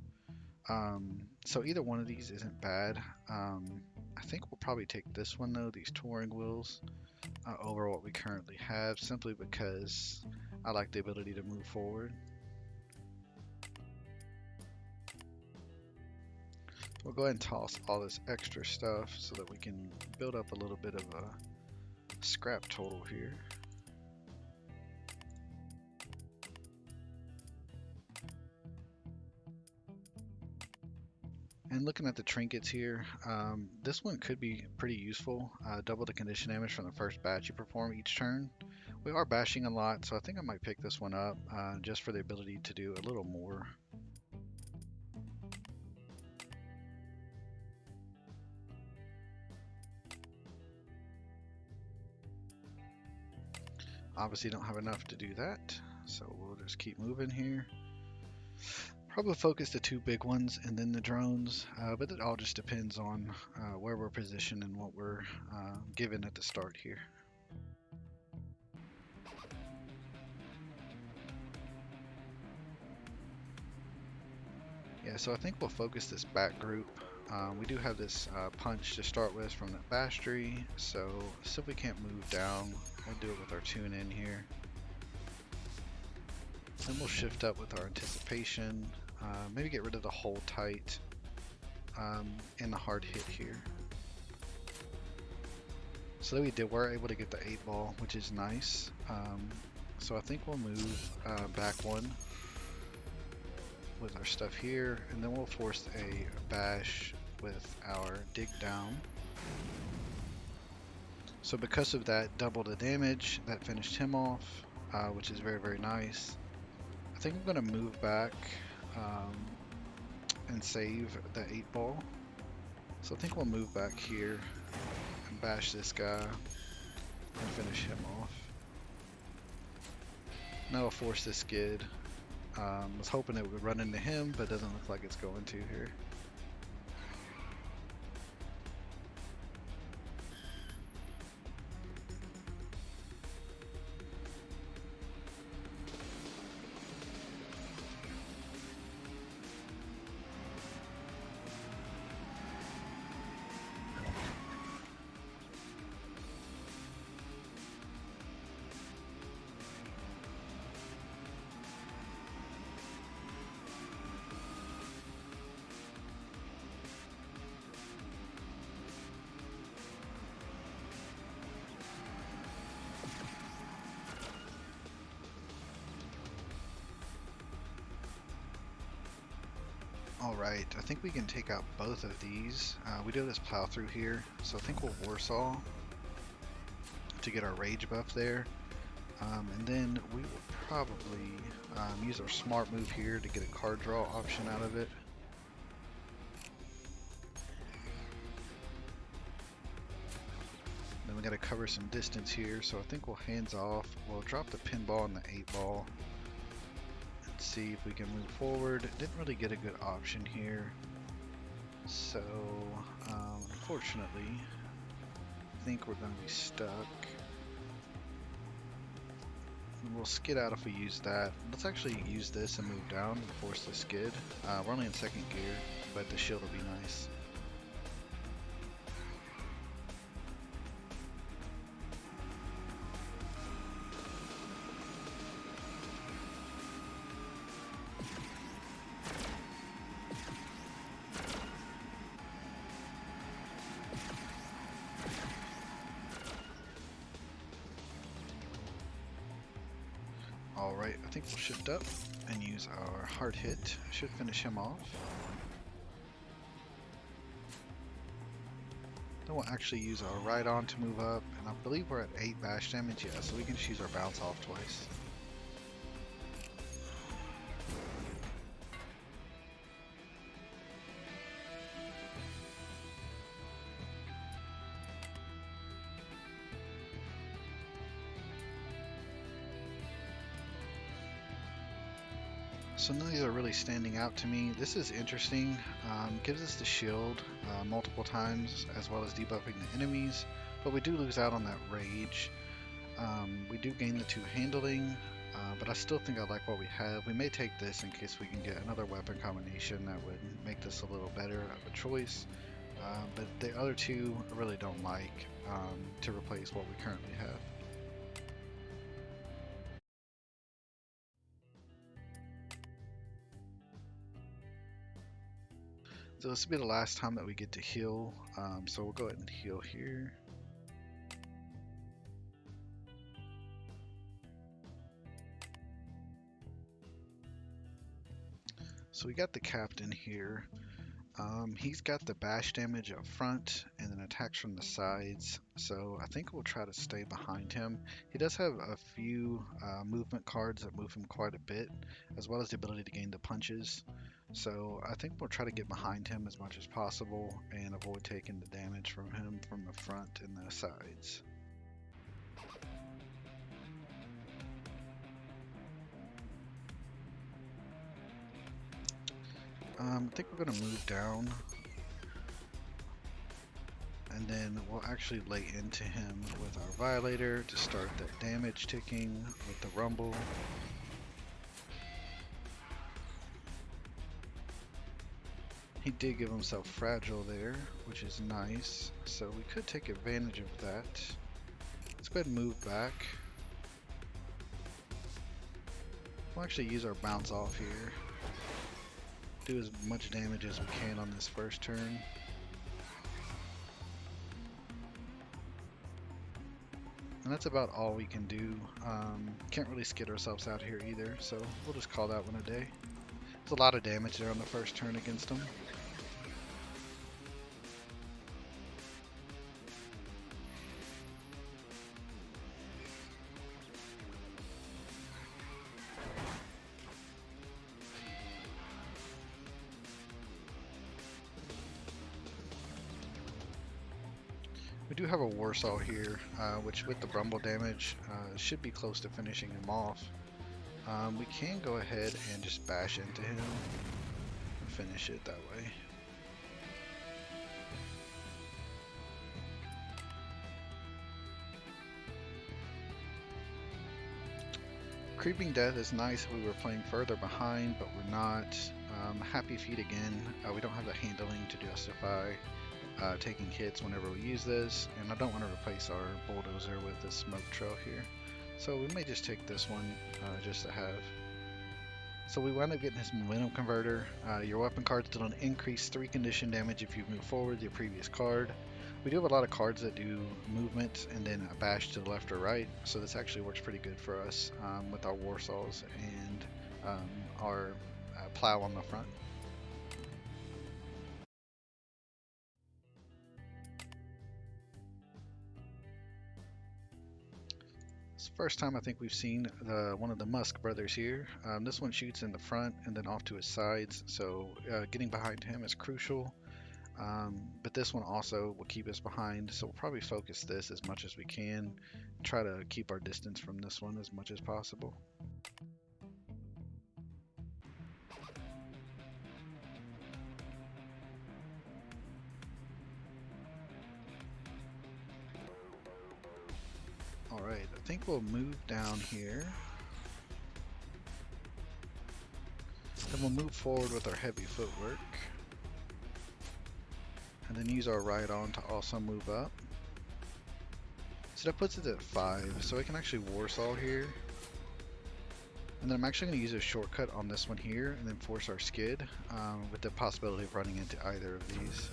So either one of these isn't bad. I think we'll probably take this one though, these touring wheels, over what we currently have, simply because I like the ability to move forward. We'll go ahead and toss all this extra stuff so that we can build up a little bit of a scrap total here. And looking at the trinkets here, this one could be pretty useful. Double the condition damage from the first batch you perform each turn. We are bashing a lot, so I think I might pick this one up just for the ability to do a little more. Obviously don't have enough to do that, so we'll just keep moving here. Probably focus the two big ones and then the drones, but it all just depends on where we're positioned and what we're given at the start here. Yeah, so I think we'll focus this back group. We do have this punch to start with from that bash tree, so if we can't move down, we'll do it with our tune in here. Then we'll shift up with our anticipation, maybe get rid of the hold tight, and the hard hit here. So that we're able to get the 8-ball, which is nice. So I think we'll move back one with our stuff here, and then we'll force a bash with our dig down. So because of that, double the damage, that finished him off, which is very, very nice. I think I'm going to move back and save the 8-ball. So I think we'll move back here and bash this guy and finish him off. Now we'll force this skid. Was hoping it would run into him, but doesn't look like it's going to here. Alright, I think we can take out both of these. We do have this plow through here, so I think we'll Warsaw to get our rage buff there. And then we will probably use our smart move here to get a card draw option out of it. Then we got to cover some distance here, so I think we'll hands off. We'll drop the pinball and the 8-ball and see if we can move forward. Didn't really get a good option here, so unfortunately I think we're going to be stuck. We'll skid out if we use that. Let's actually use this and move down and force the skid. We're only in second gear, but the shield will be nice. Alright, I think we'll shift up and use our hard hit. Should finish him off. Then we'll actually use our ride on to move up, and I believe we're at 8 bash damage, yeah, so we can just use our bounce off twice. So none of these are really standing out to me. This is interesting. Gives us the shield multiple times, as well as debuffing the enemies, but we do lose out on that rage. We do gain the 2 handling, but I still think I like what we have. We may take this in case we can get another weapon combination that would make this a little better of a choice. But the other 2 I really don't like to replace what we currently have. So this will be the last time that we get to heal, so we'll go ahead and heal here. So we got the captain here. He's got the bash damage up front and then attacks from the sides, so I think we'll try to stay behind him. He does have a few movement cards that move him quite a bit, as well as the ability to gain the punches. So I think we'll try to get behind him as much as possible and avoid taking the damage from him from the front and the sides. I think we're going to move down, and then we'll actually lay into him with our Violator to start that damage ticking with the Rumble. He did give himself Fragile there, which is nice, so we could take advantage of that. Let's go ahead and move back. We'll actually use our bounce off here. Do as much damage as we can on this first turn. And that's about all we can do. Can't really skid ourselves out here either, so we'll just call that one a day. There's a lot of damage there on the first turn against him. We do have a Warsaw here, which with the Rumble damage should be close to finishing him off. We can go ahead and just bash into him and finish it that way. Creeping Death is nice if we were playing further behind, but we're not. Happy Feet again, we don't have the handling to justify taking hits whenever we use this, and I don't want to replace our bulldozer with this smoke trail here, so we may just take this one just to have. So we wind up getting his momentum converter. Your weapon cards deal an increased 3 condition damage if you move forward with your previous card. We do have a lot of cards that do movement and then a bash to the left or right, so this actually works pretty good for us with our Warsaws and our plow on the front. It's the first time I think we've seen one of the Musk brothers here. This one shoots in the front and then off to his sides, so getting behind him is crucial. But this one also will keep us behind, so we'll probably focus this as much as we can. Try to keep our distance from this one as much as possible. Alright, I think we'll move down here. Then we'll move forward with our heavy footwork. And then use our right on to also move up. So that puts it at 5, so I can actually Warsaw here. And then I'm actually going to use a shortcut on this one here and then force our skid with the possibility of running into either of these.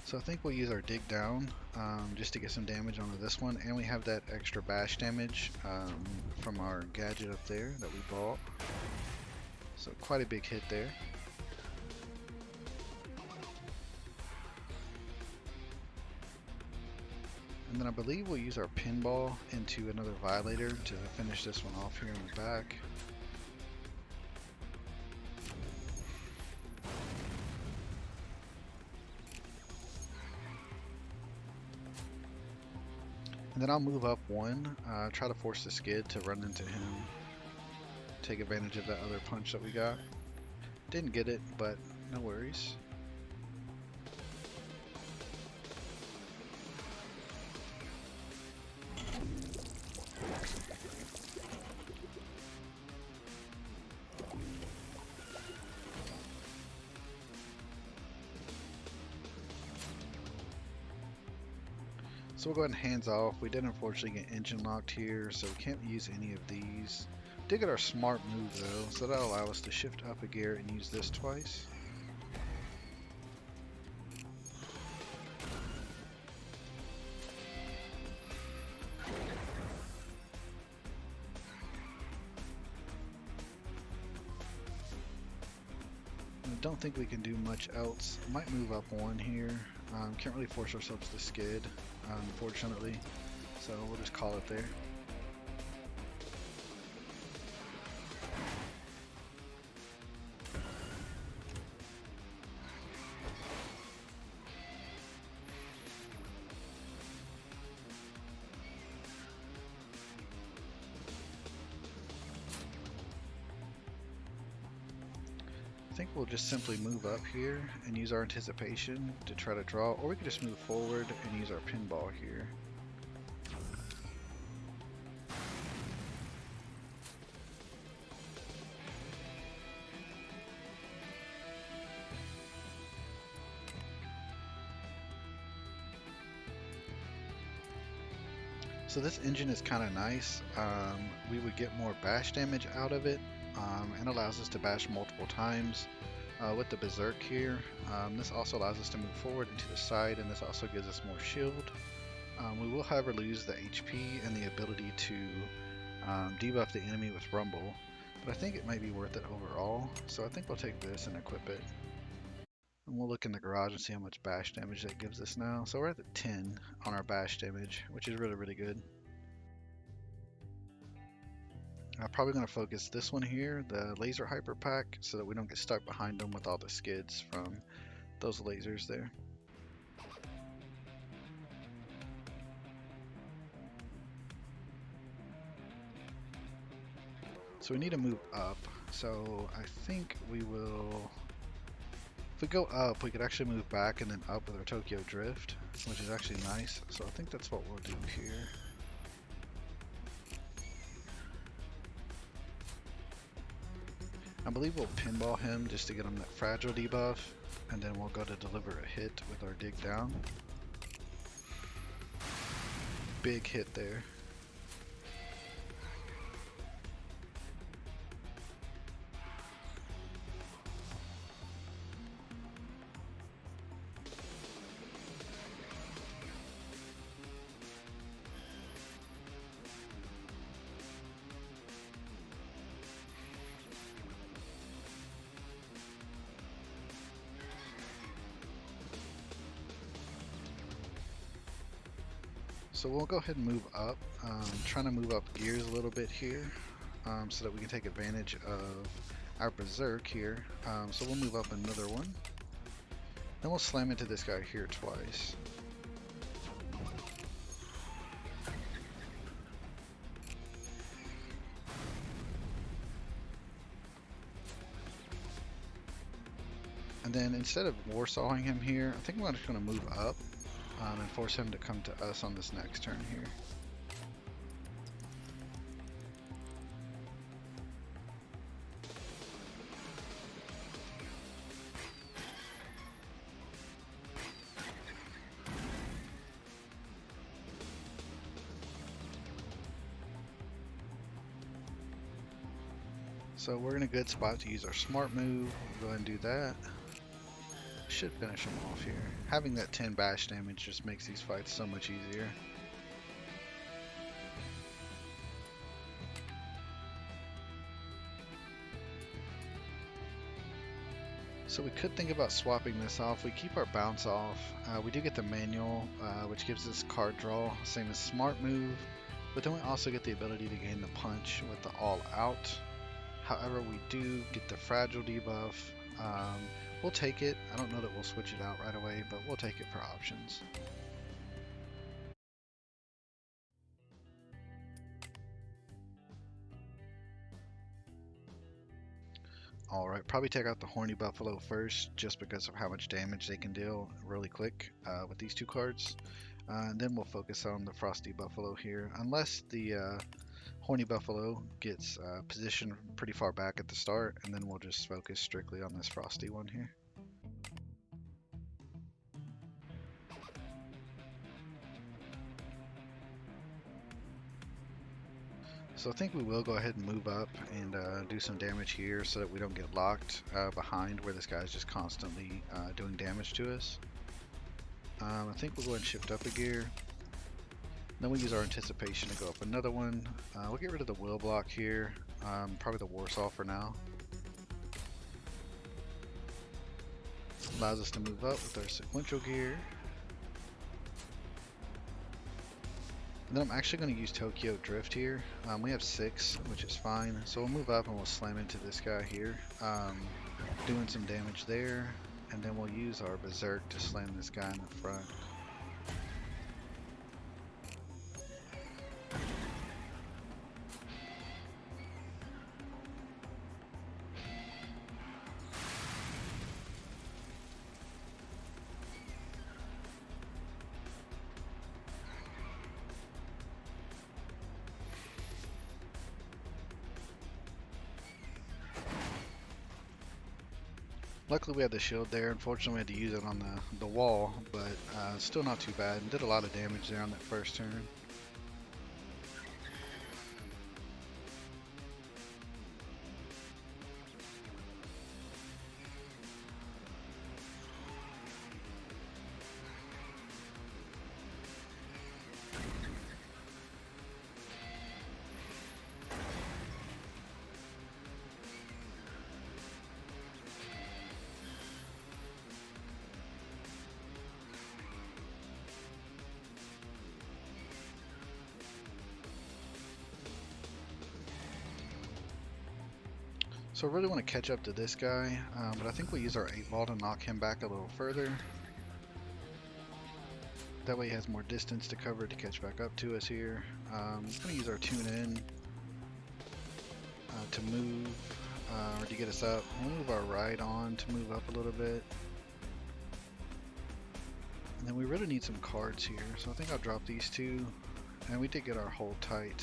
So I think we'll use our dig down just to get some damage onto this one, and we have that extra bash damage from our gadget up there that we bought. So quite a big hit there. And then I believe we'll use our pinball into another violator to finish this one off here in the back. And then I'll move up one, try to force the skid to run into him, take advantage of that other punch that we got. Didn't get it, but no worries. So we'll go ahead and hands off. We did unfortunately get engine locked here, so we can't use any of these. Did get our smart move though, so that'll allow us to shift up a gear and use this twice. I don't think we can do much else. Might move up one here. Can't really force ourselves to skid, unfortunately, so we'll just call it there. I think we'll just simply move up here and use our anticipation to try to draw, or we could just move forward and use our pinball here. So this engine is kind of nice. We would get more bash damage out of it. And allows us to bash multiple times with the berserk here. This also allows us to move forward and to the side, and this also gives us more shield. We will however lose the HP and the ability to debuff the enemy with rumble, but I think it might be worth it overall, so I think we'll take this and equip it. And we'll look in the garage and see how much bash damage that gives us now. So we're at the 10 on our bash damage, which is really good. I'm probably going to focus this one here, the laser hyper pack, so that we don't get stuck behind them with all the skids from those lasers there. So we need to move up, so I think we will, if we go up, we could actually move back and then up with our Tokyo Drift, which is actually nice, so I think that's what we'll do here. I believe we'll pinball him just to get him that fragile debuff, and then we'll go to deliver a hit with our dig down. Big hit there. So we'll go ahead and move up, trying to move up gears a little bit here, so that we can take advantage of our berserk here. So we'll move up another one. Then we'll slam into this guy here twice. And then instead of warsawing him here, I think I'm just going to move up and force him to come to us on this next turn here. So we're in a good spot to use our smart move. We'll go ahead and do that. Should finish him off here. Having that 10 bash damage just makes these fights so much easier. So we could think about swapping this off. We keep our bounce off. We do get the manual, which gives us card draw, same as smart move. But then we also get the ability to gain the punch with the all out. However, we do get the fragile debuff. We'll take it. I don't know that we'll switch it out right away, but we'll take it for options. Alright, probably take out the Horny Buffalo first, just because of how much damage they can deal really quick with these two cards. And then we'll focus on the Frosty Buffalo here, unless the Horny Buffalo gets positioned pretty far back at the start, and then we'll just focus strictly on this Frosty one here. So I think we will go ahead and move up and do some damage here so that we don't get locked behind where this guy's just constantly doing damage to us. I think we'll go ahead and shift up a gear. Then we'll use our anticipation to go up another one. We'll get rid of the will block here, probably the Warsaw for now. Allows us to move up with our sequential gear. And then I'm actually going to use Tokyo Drift here. We have 6, which is fine. So we'll move up and we'll slam into this guy here, doing some damage there. And then we'll use our Berserk to slam this guy in the front. Luckily we had the shield there. Unfortunately we had to use it on the wall, but still not too bad. Did a lot of damage there on that first turn. So I really want to catch up to this guy, but I think we'll use our 8-ball to knock him back a little further. That way he has more distance to cover to catch back up to us here. I'm going to use our tune in to move, or to get us up. We'll move our right on to move up a little bit. And then we really need some cards here, so I think I'll drop these two And we did get our hold tight.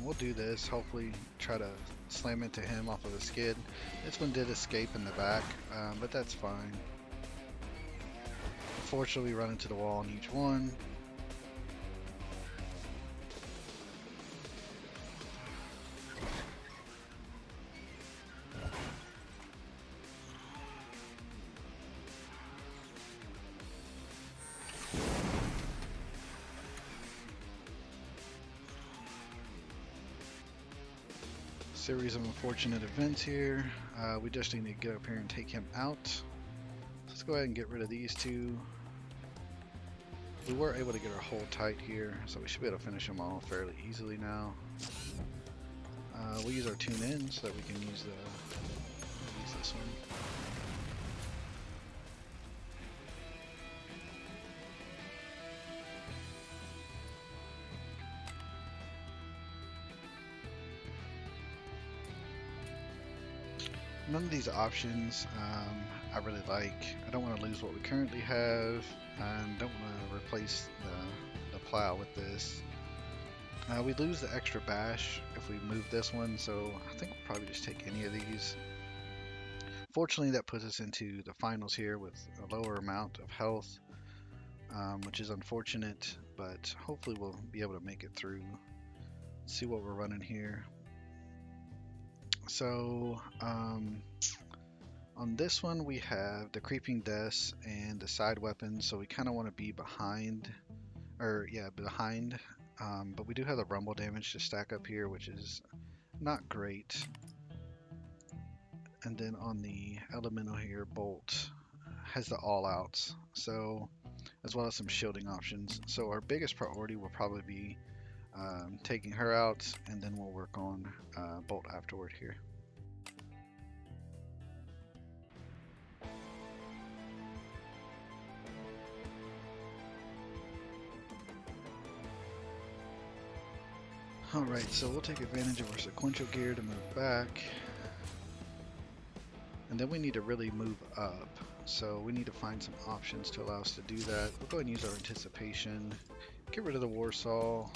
We'll do this, hopefully try to slam into him off of the skid. This one did escape in the back, but that's fine. Unfortunately, we run into the wall on each one. Series of unfortunate events here. We just need to get up here and take him out. Let's go ahead and get rid of these two. We were able to get our hold tight here, so we should be able to finish them all fairly easily now. We'll use our tune in so that we can use this one. None of these options I really like. I don't want to lose what we currently have, and don't want to replace the plow with this. We lose the extra bash if we move this one, so I think we'll probably just take any of these. Fortunately, that puts us into the finals here with a lower amount of health, which is unfortunate, but hopefully we'll be able to make it through. Let's see what we're running here. So, on this one we have the creeping deaths and the side weapons, so we kind of want to be behind, behind. But we do have the rumble damage to stack up here, which is not great. And then on the elemental here, bolt has the all outs, so as well as some shielding options. So our biggest priority will probably be taking her out, and then we'll work on bolt afterward here. Alright, so we'll take advantage of our sequential gear to move back. And then we need to really move up. So we need to find some options to allow us to do that. We'll go ahead and use our anticipation. Get rid of the Warsaw.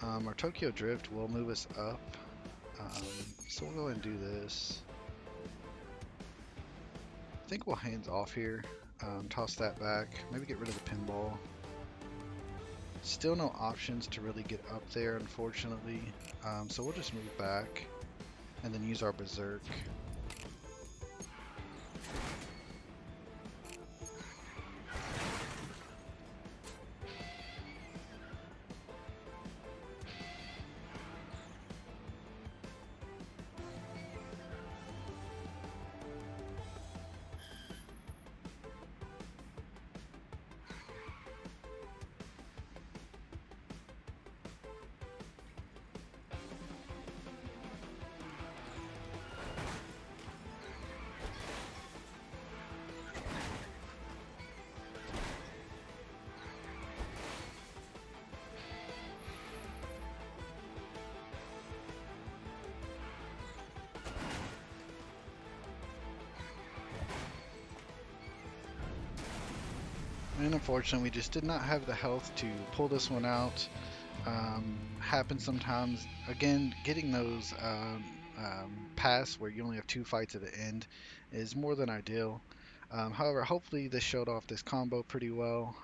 Our Tokyo Drift will move us up. So we'll go ahead and do this. I think we'll hands off here. Toss that back. Maybe get rid of the pinball. Still no options to really get up there, unfortunately. So we'll just move back and then use our Berserk. And unfortunately, we just did not have the health to pull this one out. Happens sometimes. Again, getting those pass where you only have 2 fights at the end is more than ideal. However, hopefully this showed off this combo pretty well.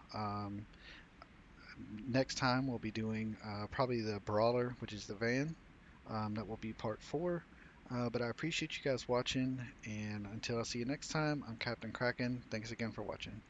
Next time we'll be doing probably the Brawler, which is the van. That will be part 4. But I appreciate you guys watching, and until I see you next time, I'm Captain Kraken. Thanks again for watching.